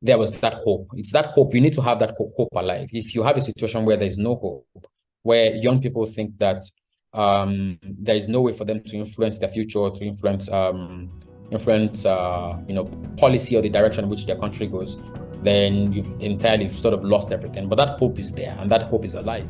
there was that hope. It's that hope. You need to have that hope alive. If you have a situation where there's no hope, where young people think that there is no way for them to influence their future, or to influence policy or the direction in which their country goes, then you've entirely sort of lost everything. But that hope is there, and that hope is alive.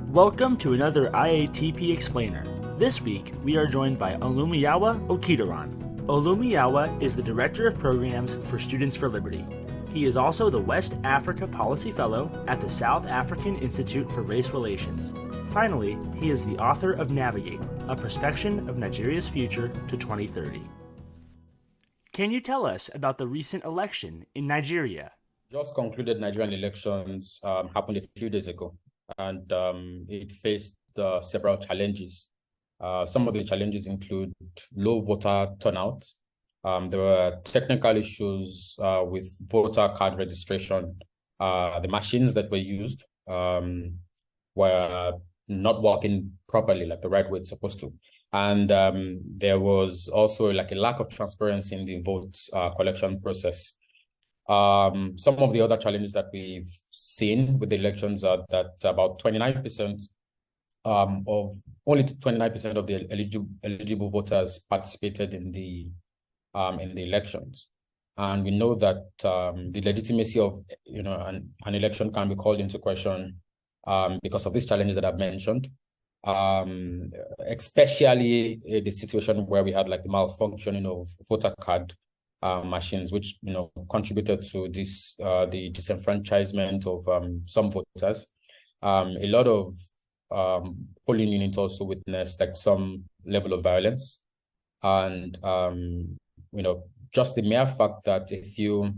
Welcome to another IATP Explainer. This week, we are joined by Olumayowa Okediran. Olumayowa is the Director of Programs for Students for Liberty. He is also the West Africa Policy Fellow at the South African Institute for Race Relations. Finally, he is the author of Navigate, a prospection of Nigeria's future to 2030. Can you tell us about the recent election in Nigeria? Just concluded Nigerian elections happened a few days ago, and it faced several challenges. Some of the challenges include low voter turnout. There were technical issues with voter card registration. The machines that were used were not working properly, like the right way it's supposed to. And there was also like a lack of transparency in the vote collection process. Some of the other challenges that we've seen with the elections are that about 29% of only 29% of the eligible voters participated in the elections. And we know that the legitimacy of an election can be called into question because of these challenges that I've mentioned, especially the situation where we had like the malfunctioning of voter card machines, which contributed to this the disenfranchisement of some voters. A lot of polling units also witnessed like some level of violence, and just the mere fact that a few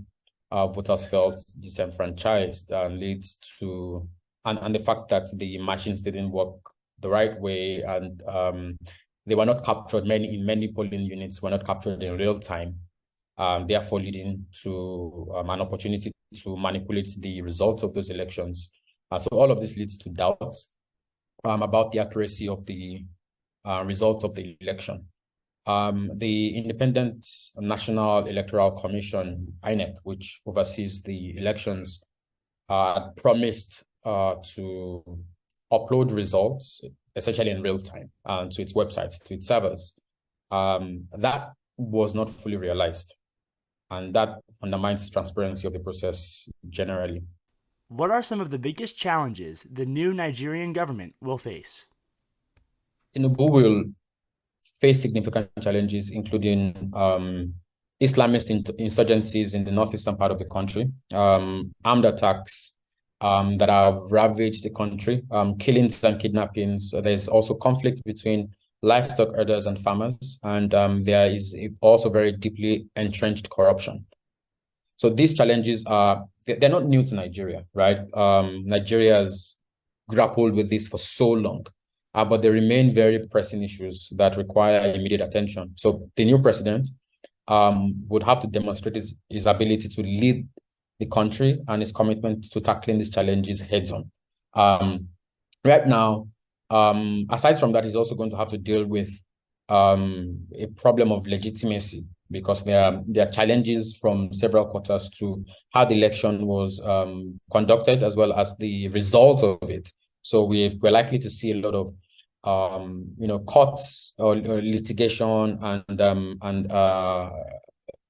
voters felt disenfranchised leads to, and the fact that the machines didn't work the right way, and they were not captured, many polling units were not captured in real time, therefore leading to an opportunity to manipulate the results of those elections. So all of this leads to doubts about the accuracy of the results of the election. The Independent National Electoral Commission, INEC, which oversees the elections, promised to upload results, essentially in real time, to its website, to its servers. That was not fully realized, and that undermines the transparency of the process generally. What are some of the biggest challenges the new Nigerian government will face? Tinubu will face significant challenges, including Islamist insurgencies in the northeastern part of the country, armed attacks that have ravaged the country, killings and kidnappings. There's also conflict between livestock herders and farmers, and there is also very deeply entrenched corruption. So these challenges they're not new to Nigeria, right? Nigeria has grappled with this for so long, but they remain very pressing issues that require immediate attention. So the new president would have to demonstrate his ability to lead the country and his commitment to tackling these challenges heads on. Right now, aside from that, he's also going to have to deal with a problem of legitimacy, because there are challenges from several quarters to how the election was conducted, as well as the results of it. So we're likely to see a lot of courts or litigation, and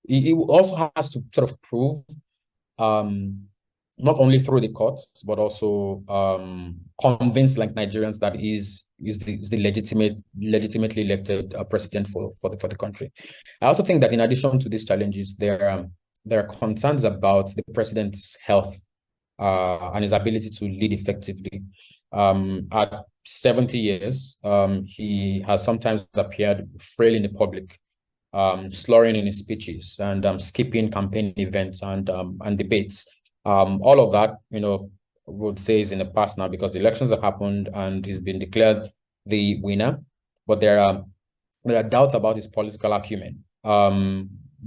it also has to sort of prove, not only through the courts, but also convince like Nigerians that is the legitimately elected president for the country. I also think that in addition to these challenges, there are concerns about the president's health and his ability to lead effectively. At 70 years, he has sometimes appeared frail in the public, slurring in his speeches, and skipping campaign events and debates. All of that, would say is in the past now, because the elections have happened and he's been declared the winner. But there are doubts about his political acumen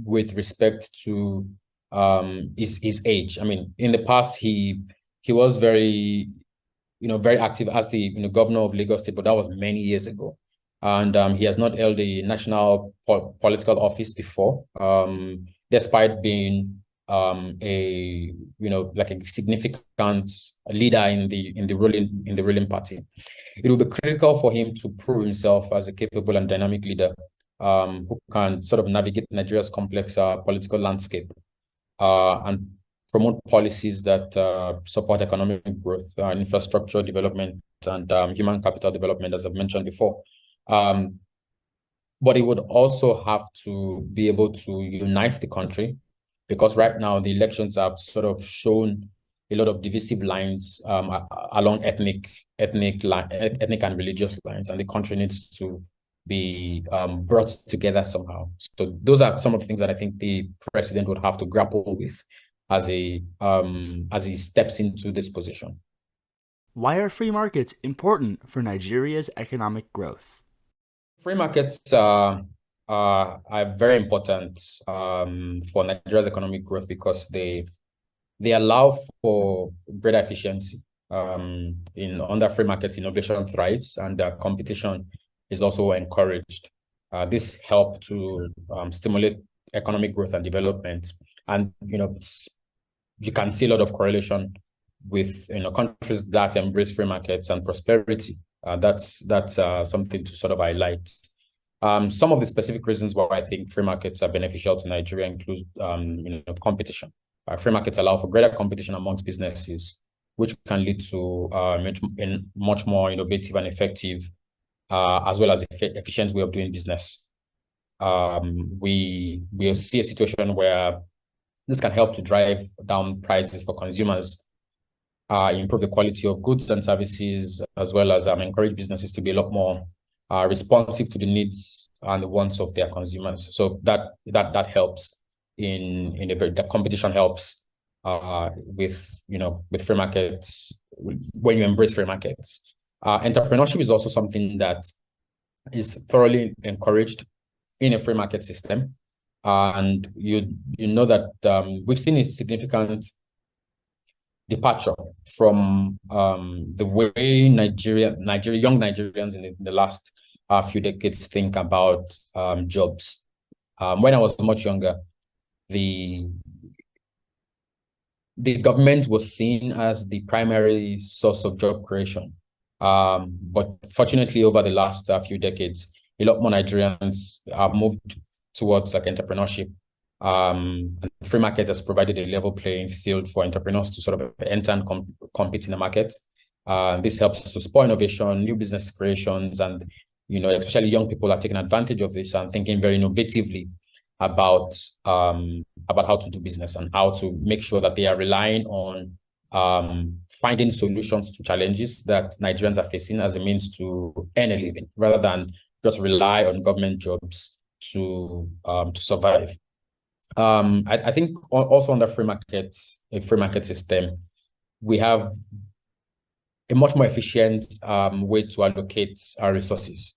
with respect to his age. I mean, in the past, he was very active as the governor of Lagos State, but that was many years ago. And he has not held a national political office before, despite being like a significant leader in the ruling party. It will be critical for him to prove himself as a capable and dynamic leader who can sort of navigate Nigeria's complex political landscape and promote policies that support economic growth, infrastructure development, and human capital development, as I've mentioned before. But it would also have to be able to unite the country, because right now the elections have sort of shown a lot of divisive lines along ethnic and religious lines, and the country needs to be brought together somehow. So those are some of the things that I think the president would have to grapple with as he steps into this position. Why are free markets important for Nigeria's economic growth? Free markets are very important for Nigeria's economic growth because they allow for greater efficiency. Under free markets, innovation thrives and competition is also encouraged. This helps to stimulate economic growth and development. And you can see a lot of correlation with countries that embrace free markets and prosperity. That's something to sort of highlight. Some of the specific reasons why I think free markets are beneficial to Nigeria include competition. Free markets allow for greater competition amongst businesses, which can lead to a much more innovative and effective, as well as efficient way of doing business. We will see a situation where this can help to drive down prices for consumers, improve the quality of goods and services, as well as encourage businesses to be a lot more responsive to the needs and the wants of their consumers. So that helps the competition helps with free markets when you embrace free markets. Entrepreneurship is also something that is thoroughly encouraged in a free market system, and you know that we've seen a significant departure from the way young Nigerians in the last few decades think about jobs. When I was much younger, the government was seen as the primary source of job creation. But fortunately, over the last few decades, a lot more Nigerians have moved towards entrepreneurship. And free market has provided a level playing field for entrepreneurs to sort of enter and compete in the market. This helps to spur innovation, new business creations, and especially young people are taking advantage of this and thinking very innovatively about how to do business and how to make sure that they are relying on finding solutions to challenges that Nigerians are facing as a means to earn a living, rather than just rely on government jobs to survive. I think also under free market system, we have a much more efficient way to allocate our resources,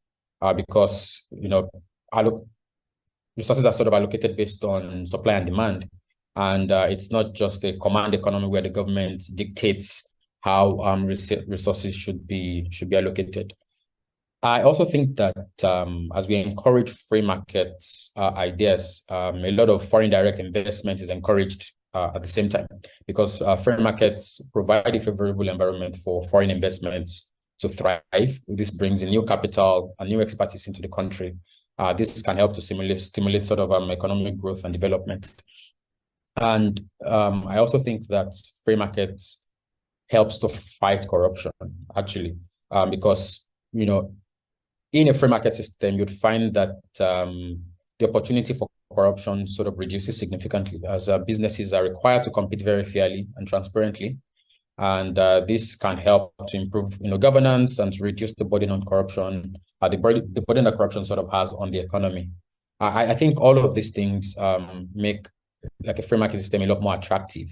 because resources are sort of allocated based on supply and demand, and it's not just a command economy where the government dictates how resources should be allocated. I also think that as we encourage free market ideas, a lot of foreign direct investment is encouraged at the same time, because free markets provide a favorable environment for foreign investments to thrive. This brings in new capital and new expertise into the country. This can help to stimulate sort of economic growth and development. And I also think that free markets helps to fight corruption, actually, because in a free market system, you'd find that the opportunity for corruption sort of reduces significantly, as businesses are required to compete very fairly and transparently. And this can help to improve governance and to reduce the burden on corruption, the burden that corruption sort of has on the economy. I think all of these things make a free market system a lot more attractive,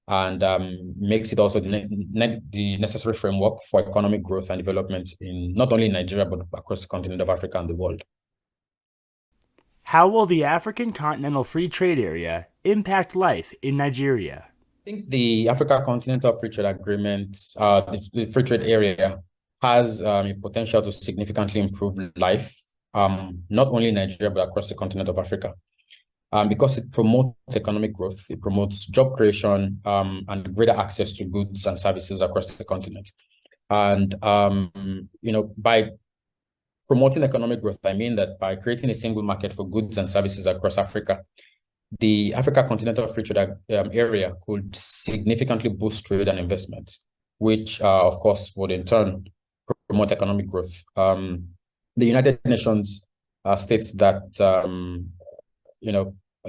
and makes it also the necessary framework for economic growth and development in not only Nigeria, but across the continent of Africa and the world. How will the African Continental Free Trade Area impact life in Nigeria? I think the Africa Continental Free Trade Agreement, the Free Trade Area, has a potential to significantly improve life, not only in Nigeria, but across the continent of Africa. because it promotes economic growth, it promotes job creation, and greater access to goods and services across the continent. And, by promoting economic growth, I mean that by creating a single market for goods and services across Africa, the Africa Continental Free Trade area could significantly boost trade and investment, which, of course, would in turn promote economic growth. The United Nations states that,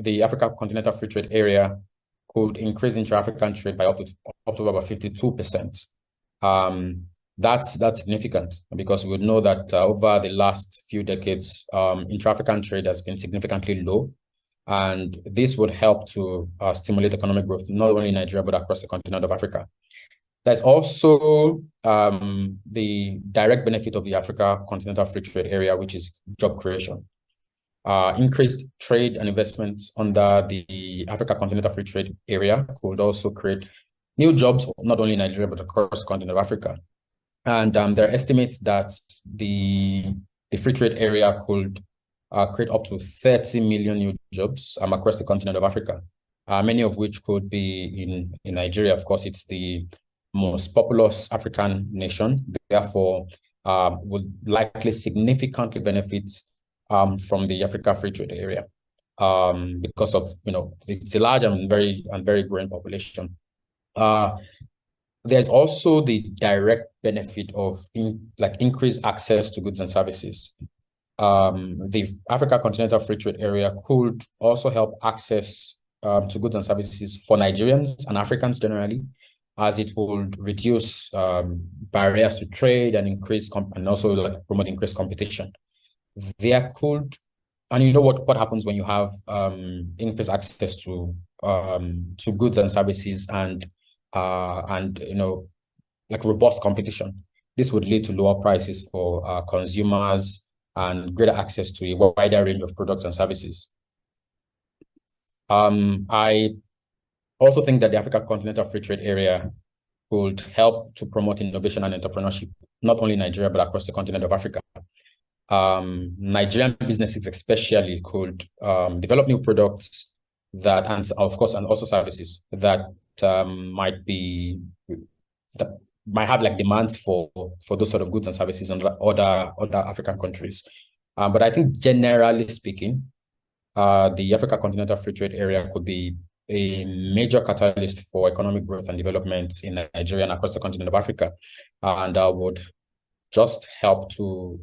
the Africa Continental Free Trade area could increase intra-African trade by up to about 52%. That's significant, because we know that over the last few decades, intra-African trade has been significantly low, and this would help to stimulate economic growth, not only in Nigeria, but across the continent of Africa. There's also the direct benefit of the Africa Continental Free Trade area, which is job creation. Increased trade and investments under the Africa Continental Free Trade area could also create new jobs, not only in Nigeria, but across the continent of Africa. And there are estimates that the free trade area could create up to 30 million new jobs across the continent of Africa, many of which could be in Nigeria. Of course, it's the most populous African nation, therefore would likely significantly benefit from the Africa Free Trade area, because of, it's a large and very growing population. There's also the direct benefit of increased access to goods and services. The Africa Continental Free Trade area could also help access to goods and services for Nigerians and Africans generally, as it would reduce barriers to trade and also promote increased competition. There could, and what happens when you have increased access to goods and services and robust competition. This would lead to lower prices for consumers and greater access to a wider range of products and services. I also think that the Africa Continental Free Trade area could help to promote innovation and entrepreneurship, not only in Nigeria, but across the continent of Africa. Nigerian businesses especially could develop new products and also services that might have demands for those sort of goods and services in other African countries. But I think generally speaking, the Africa Continental Free Trade area could be a major catalyst for economic growth and development in Nigeria and across the continent of Africa, and would just help to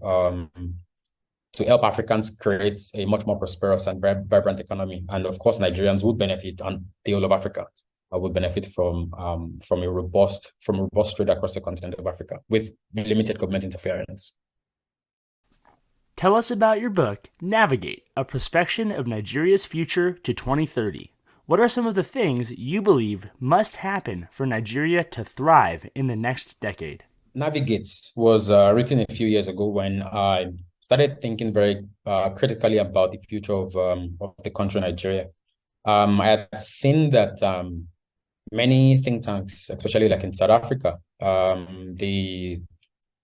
help Africans create a much more prosperous and vibrant economy. And of course, Nigerians would benefit, and the whole of Africa would benefit from a robust trade across the continent of Africa with limited government interference. Tell us about your book, Navigate, A Prospection of Nigeria's Future to 2030. What are some of the things you believe must happen for Nigeria to thrive in the next decade? Navigate was written a few years ago when I started thinking very critically about the future of the country, Nigeria. I had seen that many think tanks, especially in South Africa, the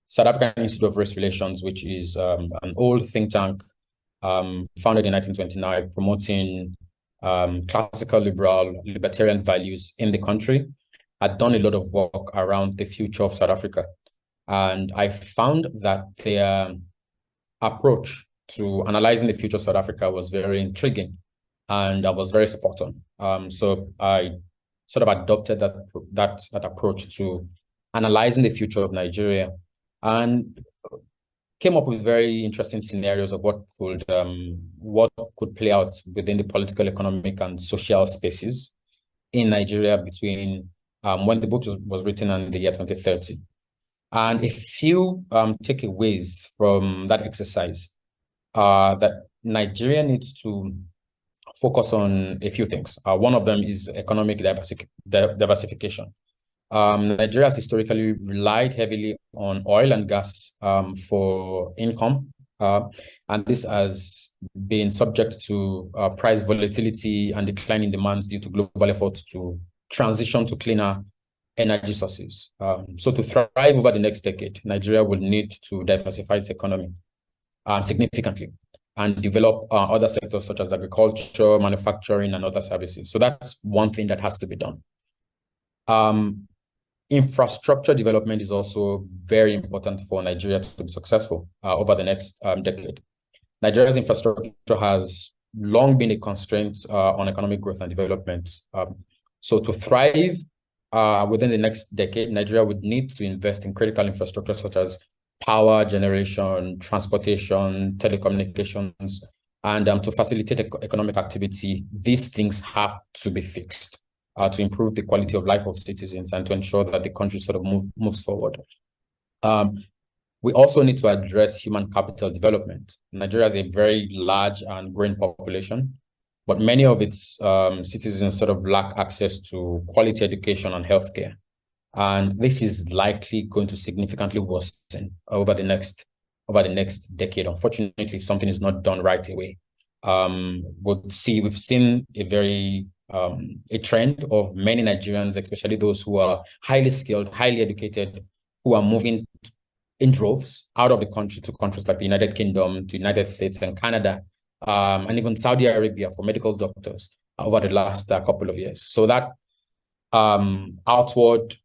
South African Institute of Race Relations, which is an old think tank founded in 1929, promoting classical libertarian values in the country, had done a lot of work around the future of South Africa. And I found that their approach to analyzing the future of South Africa was very intriguing, and was very spot on. So I sort of adopted that approach to analyzing the future of Nigeria, and came up with very interesting scenarios of what could play out within the political, economic, and social spaces in Nigeria between when the book was written and the year 2030. And a few takeaways from that exercise that Nigeria needs to focus on a few things. One of them is economic diversification. Nigeria has historically relied heavily on oil and gas for income, and this has been subject to price volatility and declining demands due to global efforts to transition to cleaner energy sources. So to thrive over the next decade, Nigeria will need to diversify its economy significantly. and develop other sectors such as agriculture, manufacturing, and other services. So that's one thing that has to be done. Infrastructure development is also very important for Nigeria to be successful over the next decade. Nigeria's infrastructure has long been a constraint on economic growth and development. So to thrive within the next decade, Nigeria would need to invest in critical infrastructure such as power generation, transportation, telecommunications, and to facilitate economic activity. These things have to be fixed to improve the quality of life of citizens and to ensure that the country sort of moves forward. We also need to address human capital development. Nigeria has a very large and growing population, but many of its citizens sort of lack access to quality education and healthcare. And this is likely going to significantly worsen over the next decade. Unfortunately, if something is not done right away. We've seen a trend of many Nigerians, especially those who are highly skilled, highly educated, who are moving in droves out of the country to countries like the United Kingdom, to United States and Canada, and even Saudi Arabia for medical doctors over the last couple of years. So that outward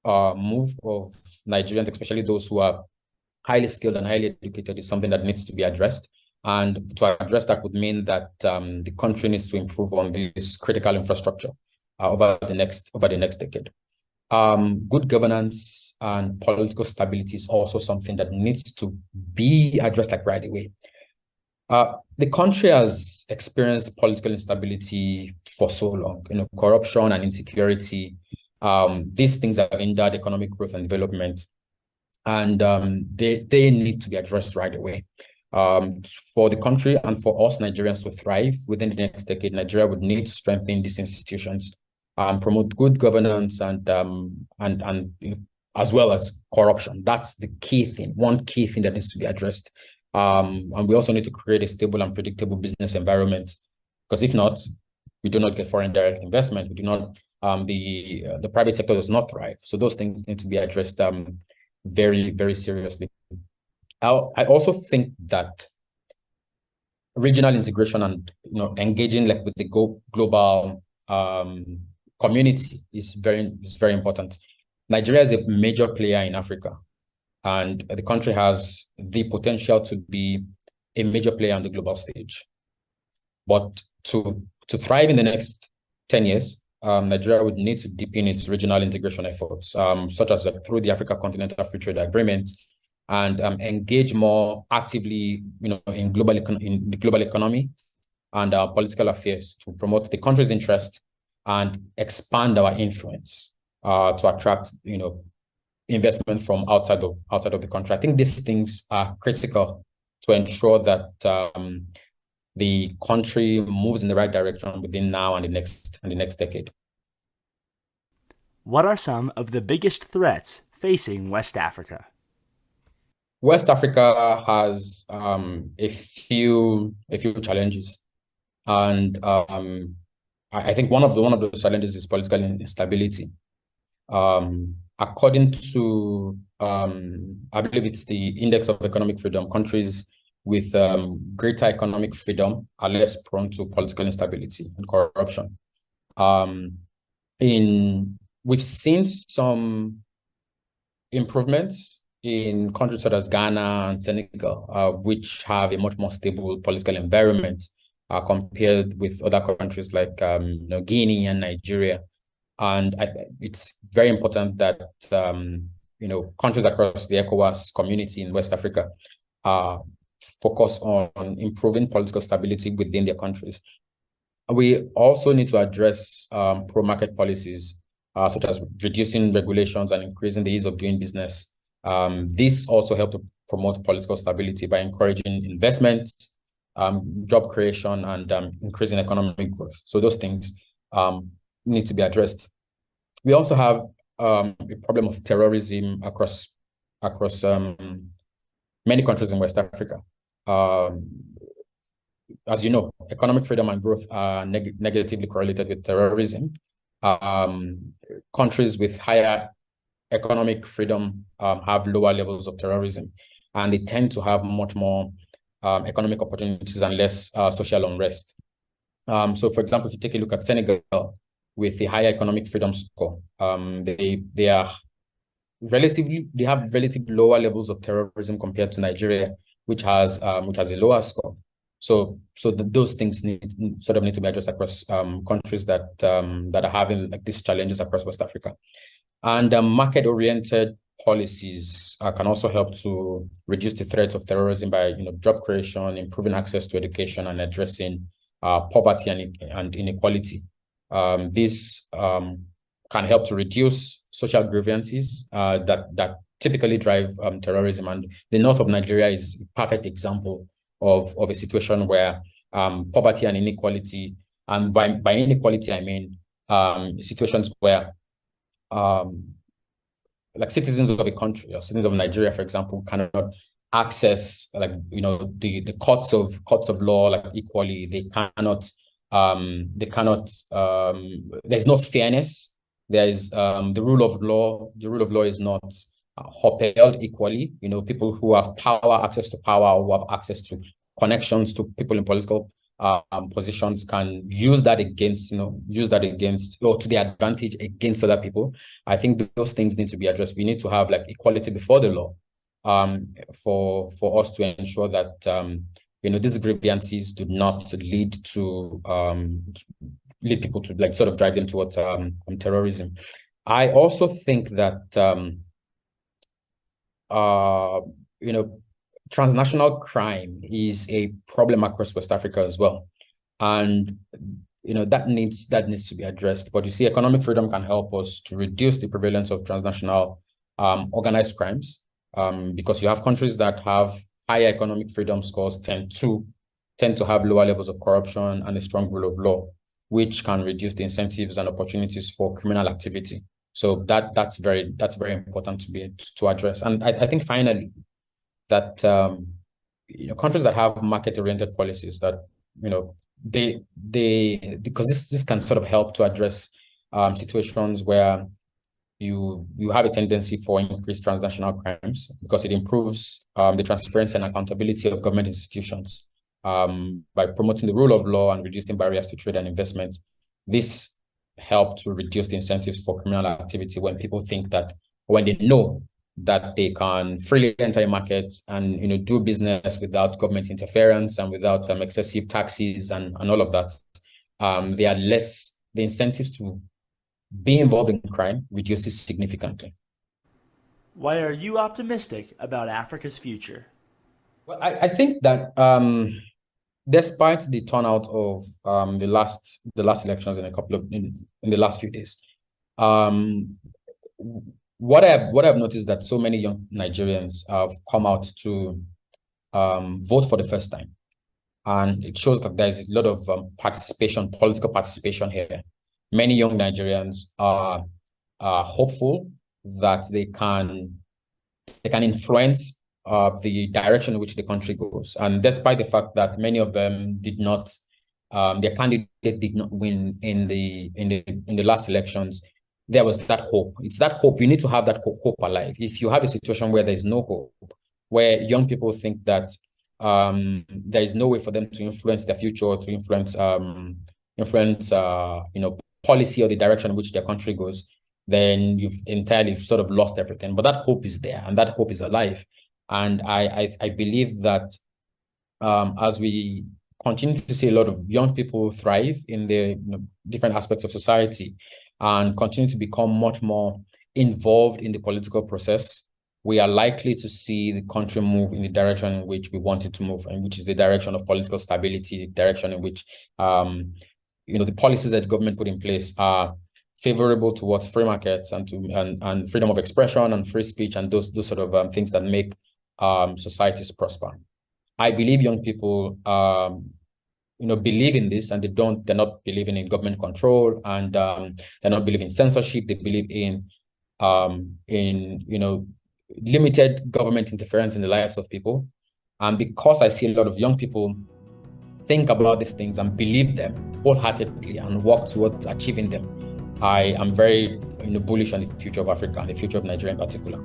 move of Nigerians, especially those who are highly skilled and highly educated, is something that needs to be addressed. And to address that would mean that the country needs to improve on this critical infrastructure over the next decade. Good governance and political stability is also something that needs to be addressed like right away. The country has experienced political instability for so long, corruption and insecurity. These things have hindered economic growth and development, and they need to be addressed right away. For the country and for us Nigerians to thrive within the next decade, Nigeria would need to strengthen these institutions, promote good governance, and as well as corruption. That's the key thing, one key thing that needs to be addressed. And we also need to create a stable and predictable business environment, because if not, we do not get foreign direct investment. We do not, the private sector does not thrive. So those things need to be addressed very, very seriously. I also think that regional integration and engaging with the global community is very important. Nigeria is a major player in Africa, and the country has the potential to be a major player on the global stage. But to thrive in the next 10 years, Nigeria would need to deepen its regional integration efforts, such as through the Africa Continental Free Trade Agreement, and engage more actively, in the global economy and political affairs to promote the country's interest and expand our influence to attract, investment from outside of the country. I think these things are critical to ensure that the country moves in the right direction within now and the next decade. What are some of the biggest threats facing West Africa? West Africa has a few challenges, and I think one of those challenges is political instability. According to I believe it's the Index of Economic Freedom, countries with greater economic freedom are less prone to political instability and corruption. We've seen some improvements in countries such as Ghana and Senegal, which have a much more stable political environment compared with other countries like Guinea and Nigeria. And it's very important that countries across the ECOWAS community in West Africa focus on improving political stability within their countries. We also need to address pro-market policies, such as reducing regulations and increasing the ease of doing business. This also helps to promote political stability by encouraging investment, job creation, and increasing economic growth. So those things need to be addressed. We also have a problem of terrorism across many countries in West Africa. As you know, economic freedom and growth are negatively correlated with terrorism. Countries with higher economic freedom have lower levels of terrorism, and they tend to have much more economic opportunities and less social unrest. So, for example, if you take a look at Senegal with the higher economic freedom score, they have relatively lower levels of terrorism compared to Nigeria, which has a lower score. So those things need to be addressed across countries that are having like these challenges across West Africa. And market-oriented policies can also help to reduce the threats of terrorism by job creation, improving access to education, and addressing poverty and inequality. This can help to reduce social grievances that typically drive terrorism. And the north of Nigeria is a perfect example of a situation where poverty and inequality, and by inequality I mean situations where like citizens of a country or citizens of Nigeria, for example, cannot access the courts of law like equally. They cannot there's no fairness. There is the rule of law. The rule of law is not upheld equally. People who have access to power, or who have access to connections to people in political positions can use that against, or to their advantage against other people. I think those things need to be addressed. We need to have like equality before the law, for us to ensure that these grievances do not lead people to like sort of drive them towards terrorism. I also think that transnational crime is a problem across West Africa as well, and that needs to be addressed. But you see, economic freedom can help us to reduce the prevalence of transnational organized crimes, because you have countries that have higher economic freedom scores tend to have lower levels of corruption and a strong rule of law, which can reduce the incentives and opportunities for criminal activity. So that's very important to address. And I think finally that countries that have market-oriented policies that because this can sort of help to address situations where you have a tendency for increased transnational crimes, because it improves the transparency and accountability of government institutions by promoting the rule of law and reducing barriers to trade and investment. This helps to reduce the incentives for criminal activity when they know that they can freely enter a market and do business without government interference and without excessive taxes and all of that. The incentives to be involved in crime reduces significantly. Why are you optimistic about Africa's future? Well, I think that despite the turnout of the last elections in the last few days, what I've noticed that so many young Nigerians have come out to vote for the first time, and it shows that there's a lot of political participation here. Many young Nigerians are hopeful that they can influence the direction in which the country goes. And despite the fact that many of them their candidate did not win in the last elections, there was that hope. It's that hope. You need to have that hope alive. If you have a situation where there's no hope, where young people think that there is no way for them to influence their future, or to influence policy or the direction in which their country goes, then you've entirely sort of lost everything. But that hope is there, and that hope is alive. And I believe that as we continue to see a lot of young people thrive in the different aspects of society and continue to become much more involved in the political process, we are likely to see the country move in the direction in which we want it to move, and which is the direction of political stability, the direction in which the policies that the government put in place are favorable towards free markets and freedom of expression and free speech and those sort of things that make societies prosper. I believe young people believe in this, and they're not believing in government control, and they're not believing in censorship. They believe in limited government interference in the lives of people. And because I see a lot of young people think about these things and believe them wholeheartedly and work towards achieving them, I am very bullish on the future of Africa and the future of Nigeria in particular.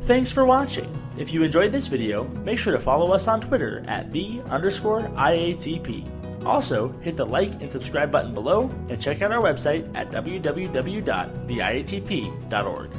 Thanks for watching. If you enjoyed this video, make sure to follow us on Twitter at @the_IATP. Also, hit the like and subscribe button below and check out our website at www.theiatp.org.